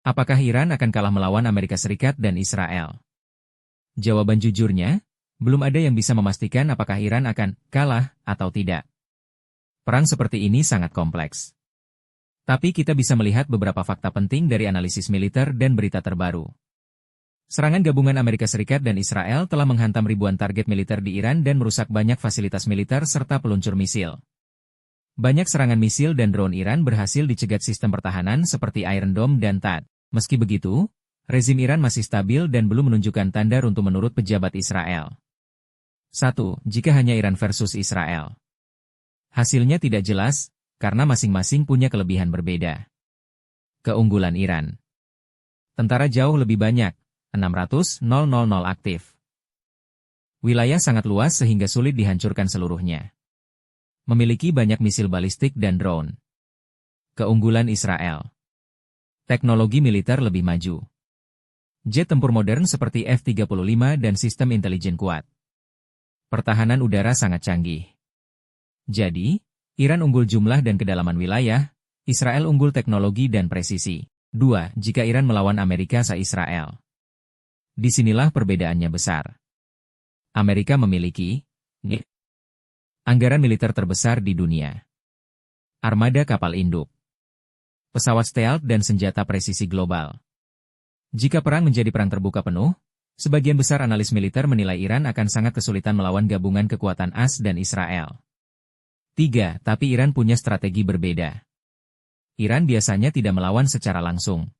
Apakah Iran akan kalah melawan Amerika Serikat dan Israel? Jawaban jujurnya, belum ada yang bisa memastikan apakah Iran akan kalah atau tidak. Perang seperti ini sangat kompleks. Tapi kita bisa melihat beberapa fakta penting dari analisis militer dan berita terbaru. Serangan gabungan Amerika Serikat dan Israel telah menghantam ribuan target militer di Iran dan merusak banyak fasilitas militer serta peluncur misil. Banyak serangan misil dan drone Iran berhasil dicegat sistem pertahanan seperti Iron Dome dan THAAD. Meski begitu, rezim Iran masih stabil dan belum menunjukkan tanda runtuh menurut pejabat Israel. 1. Jika hanya Iran versus Israel. Hasilnya tidak jelas, karena masing-masing punya kelebihan berbeda. Keunggulan Iran. Tentara jauh lebih banyak, 600.000 aktif. Wilayah sangat luas sehingga sulit dihancurkan seluruhnya. Memiliki banyak misil balistik dan drone. Keunggulan Israel. Teknologi militer lebih maju. Jet tempur modern seperti F-35 dan sistem intelijen kuat. Pertahanan udara sangat canggih. Jadi, Iran unggul jumlah dan kedalaman wilayah, Israel unggul teknologi dan presisi. 2. Jika Iran melawan Amerika se-Israel. Disinilah perbedaannya besar. Amerika memiliki anggaran militer terbesar di dunia. Armada kapal induk. Pesawat stealth dan senjata presisi global. Jika perang menjadi perang terbuka penuh, sebagian besar analis militer menilai Iran akan sangat kesulitan melawan gabungan kekuatan AS dan Israel. 3. Tapi Iran punya strategi berbeda. Iran biasanya tidak melawan secara langsung.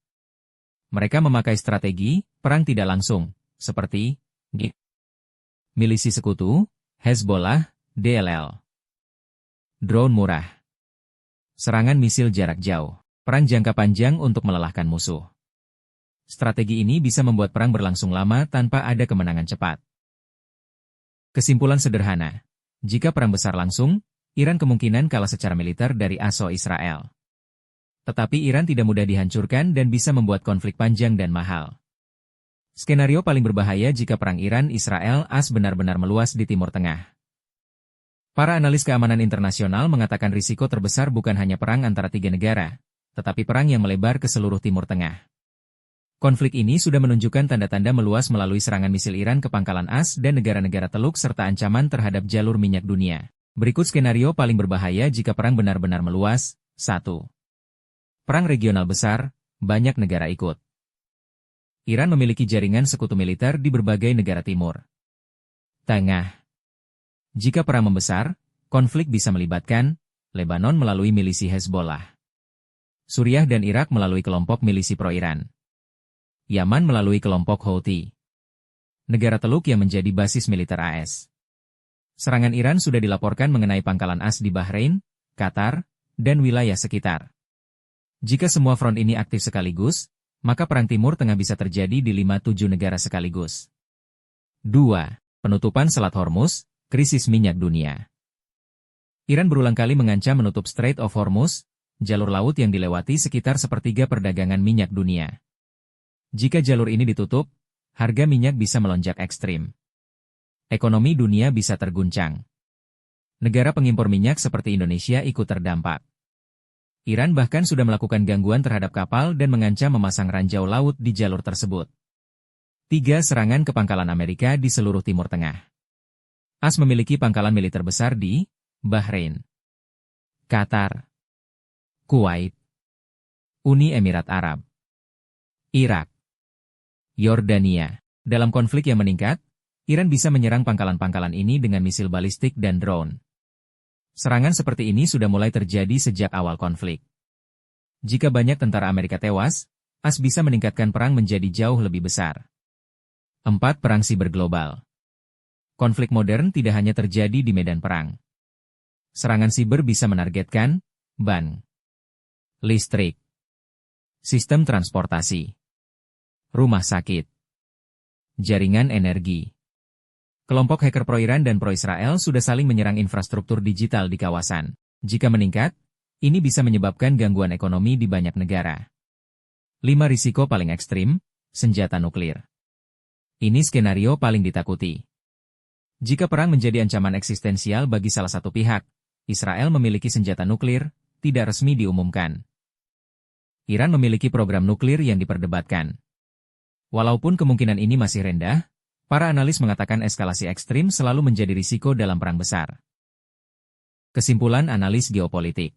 Mereka memakai strategi perang tidak langsung, seperti milisi sekutu, Hezbollah, DLL. Drone murah. Serangan misil jarak jauh. Perang jangka panjang untuk melelahkan musuh. Strategi ini bisa membuat perang berlangsung lama tanpa ada kemenangan cepat. Kesimpulan sederhana. Jika perang besar langsung, Iran kemungkinan kalah secara militer dari AS Israel. Tetapi Iran tidak mudah dihancurkan dan bisa membuat konflik panjang dan mahal. Skenario paling berbahaya jika perang Iran-Israel AS benar-benar meluas di Timur Tengah. Para analis keamanan internasional mengatakan risiko terbesar bukan hanya perang antara tiga negara, tetapi perang yang melebar ke seluruh Timur Tengah. Konflik ini sudah menunjukkan tanda-tanda meluas melalui serangan misil Iran ke pangkalan AS dan negara-negara Teluk serta ancaman terhadap jalur minyak dunia. Berikut skenario paling berbahaya jika perang benar-benar meluas. 1. Perang regional besar, banyak negara ikut. Iran memiliki jaringan sekutu militer di berbagai negara Timur Tengah. Jika perang membesar, konflik bisa melibatkan Lebanon melalui milisi Hezbollah, Suriah dan Irak melalui kelompok milisi pro-Iran, Yaman melalui kelompok Houthi, negara Teluk yang menjadi basis militer AS. Serangan Iran sudah dilaporkan mengenai pangkalan AS di Bahrain, Qatar, dan wilayah sekitar. Jika semua front ini aktif sekaligus, maka perang Timur Tengah bisa terjadi di 5-7 negara sekaligus. 2. Penutupan Selat Hormuz, krisis minyak dunia. Iran berulang kali mengancam menutup Strait of Hormuz, jalur laut yang dilewati sekitar sepertiga perdagangan minyak dunia. Jika jalur ini ditutup, harga minyak bisa melonjak ekstrim. Ekonomi dunia bisa terguncang. Negara pengimpor minyak seperti Indonesia ikut terdampak. Iran bahkan sudah melakukan gangguan terhadap kapal dan mengancam memasang ranjau laut di jalur tersebut. 3. Serangan ke pangkalan Amerika di seluruh Timur Tengah. AS memiliki pangkalan militer besar di Bahrain, Qatar, Kuwait, Uni Emirat Arab, Irak, Yordania. Dalam konflik yang meningkat, Iran bisa menyerang pangkalan-pangkalan ini dengan misil balistik dan drone. Serangan seperti ini sudah mulai terjadi sejak awal konflik. Jika banyak tentara Amerika tewas, AS bisa meningkatkan perang menjadi jauh lebih besar. 4. Perang siber global. Konflik modern tidak hanya terjadi di medan perang. Serangan siber bisa menargetkan bank, listrik, sistem transportasi, rumah sakit, jaringan energi. Kelompok hacker pro-Iran dan pro-Israel sudah saling menyerang infrastruktur digital di kawasan. Jika meningkat, ini bisa menyebabkan gangguan ekonomi di banyak negara. 5. Risiko paling ekstrim, senjata nuklir. Ini skenario paling ditakuti. Jika perang menjadi ancaman eksistensial bagi salah satu pihak, Israel memiliki senjata nuklir, tidak resmi diumumkan. Iran memiliki program nuklir yang diperdebatkan. Walaupun kemungkinan ini masih rendah, para analis mengatakan eskalasi ekstrim selalu menjadi risiko dalam perang besar. Kesimpulan analis geopolitik.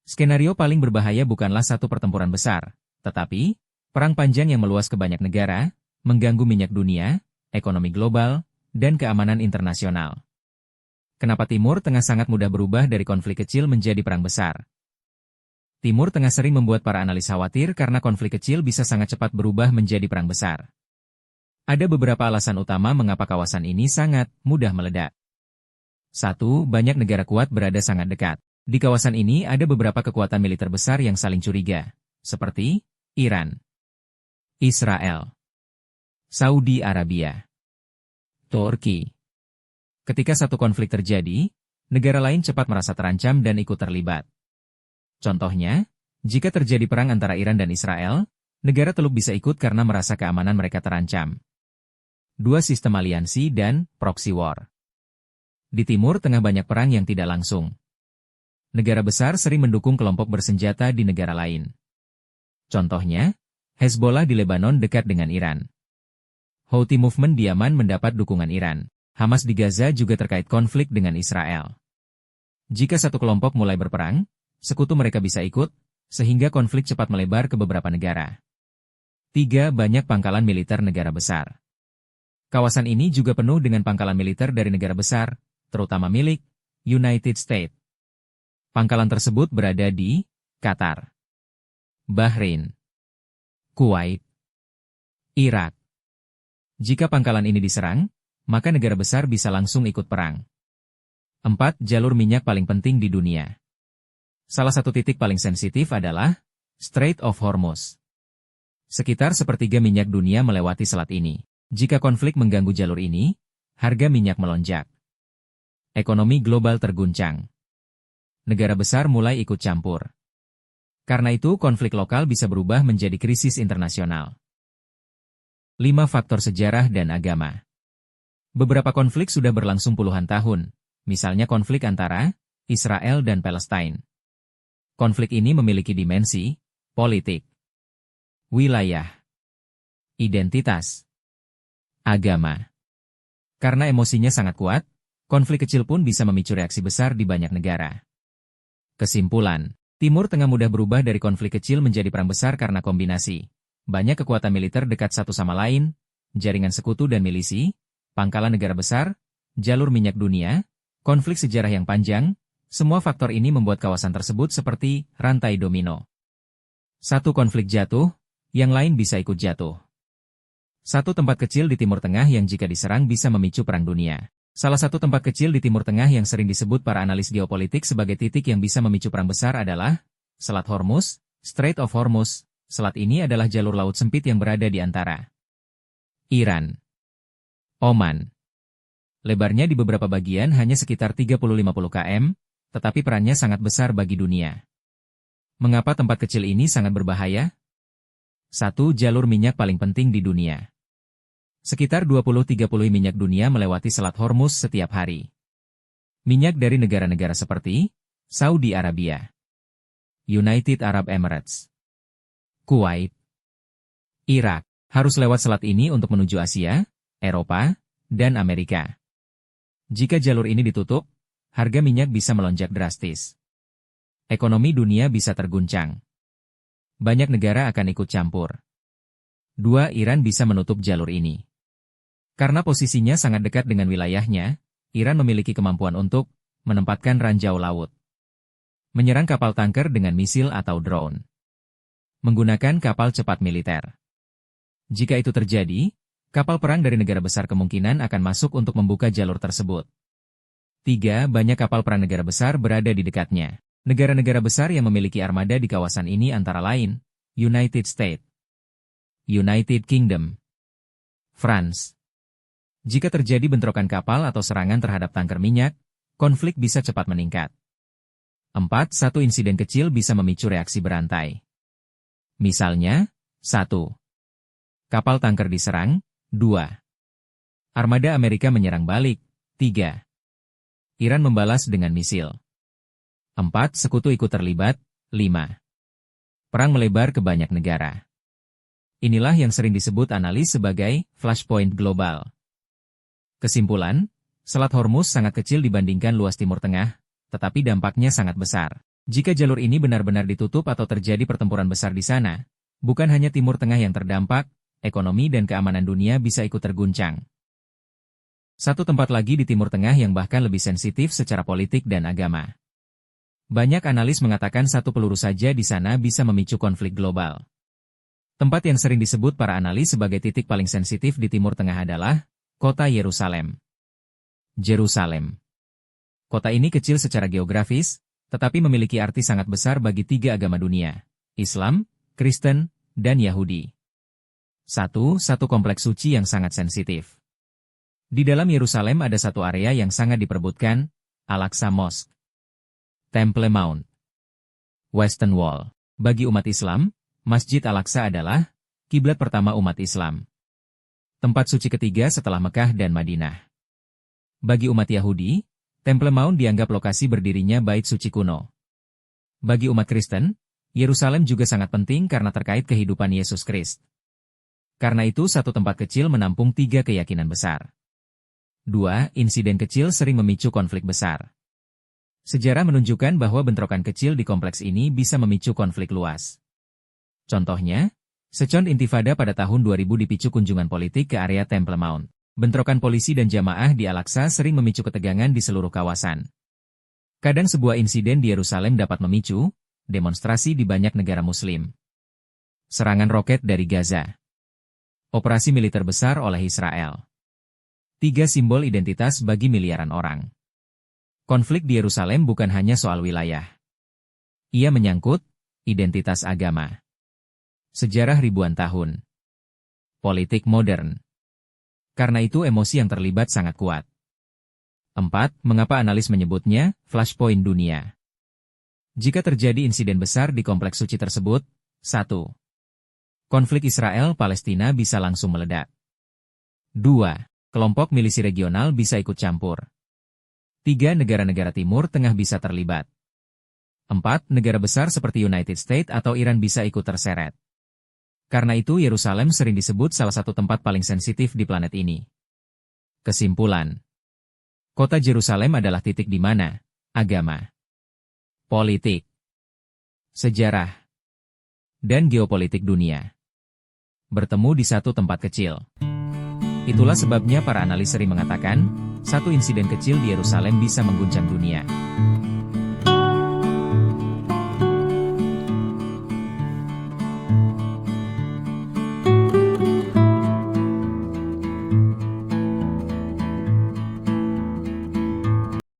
Skenario paling berbahaya bukanlah satu pertempuran besar, tetapi perang panjang yang meluas ke banyak negara, mengganggu minyak dunia, ekonomi global, dan keamanan internasional. Kenapa Timur Tengah sangat mudah berubah dari konflik kecil menjadi perang besar? Timur Tengah sering membuat para analis khawatir karena konflik kecil bisa sangat cepat berubah menjadi perang besar. Ada beberapa alasan utama mengapa kawasan ini sangat mudah meledak. 1. Banyak negara kuat berada sangat dekat. Di kawasan ini ada beberapa kekuatan militer besar yang saling curiga, seperti Iran, Israel, Saudi Arabia, Turki. Ketika satu konflik terjadi, negara lain cepat merasa terancam dan ikut terlibat. Contohnya, jika terjadi perang antara Iran dan Israel, negara Teluk bisa ikut karena merasa keamanan mereka terancam. 2. Sistem aliansi dan proxy war. Di Timur Tengah banyak perang yang tidak langsung. Negara besar sering mendukung kelompok bersenjata di negara lain. Contohnya, Hezbollah di Lebanon dekat dengan Iran. Houthi Movement di Yaman mendapat dukungan Iran. Hamas di Gaza juga terkait konflik dengan Israel. Jika satu kelompok mulai berperang, sekutu mereka bisa ikut, sehingga konflik cepat melebar ke beberapa negara. 3. Banyak pangkalan militer negara besar. Kawasan ini juga penuh dengan pangkalan militer dari negara besar, terutama milik United States. Pangkalan tersebut berada di Qatar, Bahrain, Kuwait, Irak. Jika pangkalan ini diserang, maka negara besar bisa langsung ikut perang. 4. Jalur minyak paling penting di dunia. Salah satu titik paling sensitif adalah Strait of Hormuz. Sekitar sepertiga minyak dunia melewati selat ini. Jika konflik mengganggu jalur ini, harga minyak melonjak. Ekonomi global terguncang. Negara besar mulai ikut campur. Karena itu, konflik lokal bisa berubah menjadi krisis internasional. 5. Faktor sejarah dan agama. Beberapa konflik sudah berlangsung puluhan tahun, misalnya konflik antara Israel dan Palestina. Konflik ini memiliki dimensi politik, wilayah, identitas, agama. Karena emosinya sangat kuat, konflik kecil pun bisa memicu reaksi besar di banyak negara. Kesimpulan, Timur Tengah mudah berubah dari konflik kecil menjadi perang besar karena kombinasi banyak kekuatan militer dekat satu sama lain, jaringan sekutu dan milisi, pangkalan negara besar, jalur minyak dunia, konflik sejarah yang panjang. Semua faktor ini membuat kawasan tersebut seperti rantai domino. Satu konflik jatuh, yang lain bisa ikut jatuh. Satu tempat kecil di Timur Tengah yang jika diserang bisa memicu perang dunia. Salah satu tempat kecil di Timur Tengah yang sering disebut para analis geopolitik sebagai titik yang bisa memicu perang besar adalah Selat Hormuz, Strait of Hormuz. Selat ini adalah jalur laut sempit yang berada di antara Iran, Oman. Lebarnya di beberapa bagian hanya sekitar 30-50 km, tetapi perannya sangat besar bagi dunia. Mengapa tempat kecil ini sangat berbahaya? 1. Jalur minyak paling penting di dunia. Sekitar 20-30 minyak dunia melewati Selat Hormuz setiap hari. Minyak dari negara-negara seperti Saudi Arabia, United Arab Emirates, Kuwait, Irak, harus lewat selat ini untuk menuju Asia, Eropa, dan Amerika. Jika jalur ini ditutup, harga minyak bisa melonjak drastis. Ekonomi dunia bisa terguncang. Banyak negara akan ikut campur. 2. Iran bisa menutup jalur ini. Karena posisinya sangat dekat dengan wilayahnya, Iran memiliki kemampuan untuk menempatkan ranjau laut, menyerang kapal tanker dengan misil atau drone, menggunakan kapal cepat militer. Jika itu terjadi, kapal perang dari negara besar kemungkinan akan masuk untuk membuka jalur tersebut. 3. Banyak kapal perang negara besar berada di dekatnya. Negara-negara besar yang memiliki armada di kawasan ini antara lain, United States, United Kingdom, France. Jika terjadi bentrokan kapal atau serangan terhadap tangker minyak, konflik bisa cepat meningkat. 4. Satu insiden kecil bisa memicu reaksi berantai. Misalnya, 1. Kapal tanker diserang, 2. Armada Amerika menyerang balik, 3. Iran membalas dengan misil. 4. Sekutu ikut terlibat, 5. Perang melebar ke banyak negara. Inilah yang sering disebut analis sebagai flashpoint global. Kesimpulan, Selat Hormuz sangat kecil dibandingkan luas Timur Tengah, tetapi dampaknya sangat besar. Jika jalur ini benar-benar ditutup atau terjadi pertempuran besar di sana, bukan hanya Timur Tengah yang terdampak, ekonomi dan keamanan dunia bisa ikut terguncang. Satu tempat lagi di Timur Tengah yang bahkan lebih sensitif secara politik dan agama. Banyak analis mengatakan satu peluru saja di sana bisa memicu konflik global. Tempat yang sering disebut para analis sebagai titik paling sensitif di Timur Tengah adalah kota Yerusalem. Jerusalem. Kota ini kecil secara geografis, tetapi memiliki arti sangat besar bagi tiga agama dunia, Islam, Kristen, dan Yahudi. Satu kompleks suci yang sangat sensitif. Di dalam Yerusalem ada satu area yang sangat diperebutkan, Al-Aqsa Mosque. Temple Mount. Western Wall. Bagi umat Islam, Masjid Al-Aqsa adalah kiblat pertama umat Islam. Tempat suci ketiga setelah Mekah dan Madinah. Bagi umat Yahudi, Temple Mount dianggap lokasi berdirinya bait suci kuno. Bagi umat Kristen, Yerusalem juga sangat penting karena terkait kehidupan Yesus Kristus. Karena itu satu tempat kecil menampung tiga keyakinan besar. 2. Insiden kecil sering memicu konflik besar. Sejarah menunjukkan bahwa bentrokan kecil di kompleks ini bisa memicu konflik luas. Contohnya, Second Intifada pada tahun 2000 dipicu kunjungan politik ke area Temple Mount. Bentrokan polisi dan jamaah di Al-Aqsa sering memicu ketegangan di seluruh kawasan. Kadang sebuah insiden di Yerusalem dapat memicu demonstrasi di banyak negara Muslim. Serangan roket dari Gaza. Operasi militer besar oleh Israel. 3 simbol identitas bagi miliaran orang. Konflik di Yerusalem bukan hanya soal wilayah. Ia menyangkut identitas agama. Sejarah ribuan tahun. Politik modern. Karena itu emosi yang terlibat sangat kuat. 4. Mengapa analis menyebutnya flashpoint dunia? Jika terjadi insiden besar di kompleks suci tersebut, 1. Konflik Israel-Palestina bisa langsung meledak. 2. Kelompok milisi regional bisa ikut campur. 3. Negara-negara Timur Tengah bisa terlibat. 4. Negara besar seperti United States atau Iran bisa ikut terseret. Karena itu Yerusalem sering disebut salah satu tempat paling sensitif di planet ini. Kesimpulan. Kota Yerusalem adalah titik di mana agama, politik, sejarah, dan geopolitik dunia bertemu di satu tempat kecil. Itulah sebabnya para analis sering mengatakan, satu insiden kecil di Yerusalem bisa mengguncang dunia.